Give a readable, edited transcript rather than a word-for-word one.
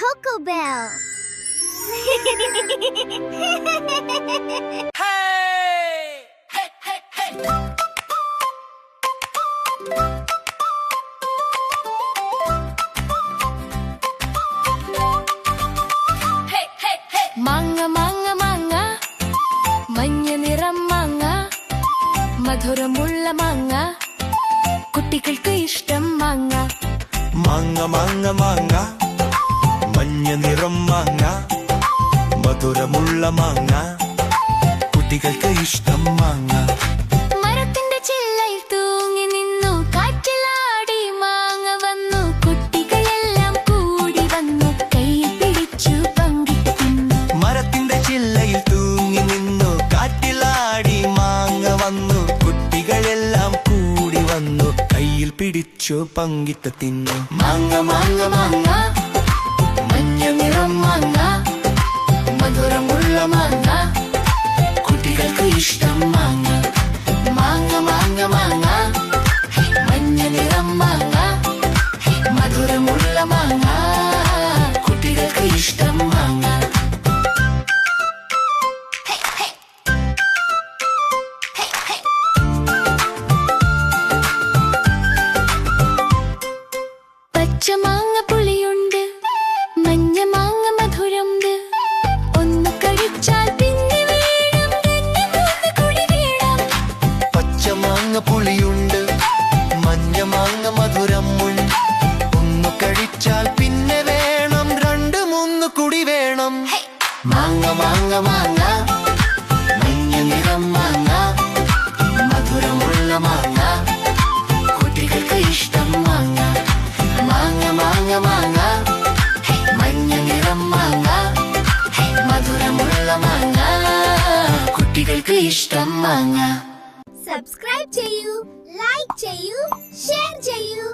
Coco Bell. Hey! Hey, hey, hey! Hey, hey, hey! മാങ്ങ മാങ്ങ മാങ്ങ മഞ്ഞ നിറം മാങ്ങ മധുരമുള്ള മാങ്ങ കുട്ടികൾക്ക് ഇഷ്ടം മാങ്ങ മാങ്ങ മാങ്ങ മാങ്ങ മഞ്ഞ നിറം മാങ്ങ മധുരമുള്ള മാങ്ങ കുട്ടികൾക്ക് ഇഷ്ടം മാങ്ങ മരത്തിന്റെ ചില്ലയിൽ തൂങ്ങി നിന്നു കാറ്റിലാടി മാങ്ങ വന്നു കുട്ടികളെല്ലാം കൂടി വന്നു കയ്യിൽ പിടിച്ചു പങ്കിട്ട് തിന്നു മരത്തിന്റെ ചില്ലയിൽ തൂങ്ങി നിന്നു കാറ്റിലാടി മാങ്ങ വന്നു കുട്ടികളെല്ലാം കൂടി വന്നു കയ്യിൽ പിടിച്ചു പങ്കിട്ട് തിന്നു മാങ്ങ മാങ്ങ മാങ്ങ മഞ്ഞ നിറം മാങ്ങ മധുരമുള്ള മാങ്ങ കുട്ടികൾക്ക് ഇഷ്ടം മാങ്ങ മാങ്ങ മാങ്ങ മാങ്ങ മഞ്ഞ നിറം മാങ്ങ മധുരമുള്ള മാങ്ങ കുട്ടികൾക്ക് ഇഷ്ടം മാങ്ങ പച്ച മാങ്ങ പുളിയുണ്ട് മഞ്ഞ മാങ്ങ മധുരമുണ്ട് ഒന്ന് കഴിച്ചാൽ പിന്നെ വേണം രണ്ട് മൂന്ന് കുടി വേണം പച്ച മാങ്ങ പുളിയുണ്ട് മഞ്ഞ മാങ്ങ മധുരമുണ്ട് ഒന്ന് കഴിച്ചാൽ പിന്നെ വേണം രണ്ട് മൂന്ന് കുടി വേണം മാങ്ങ മാങ്ങ മാങ്ങ മഞ്ഞ നിറം മാങ്ങ മധുരമുള്ള മാങ്ങ കുട്ടികൾക്ക് ഇഷ്ടം മാങ്ങ മാങ്ങ മാങ്ങ മാങ്ങ മഞ്ഞ നിറം മാങ്ങ മധുരമുള്ള മാങ്ങ കുട്ടികൾക്ക് ഇഷ്ടം മാങ്ങ Subscribe ചെയ്യൂ, like ചെയ്യൂ, share ചെയ്യൂ.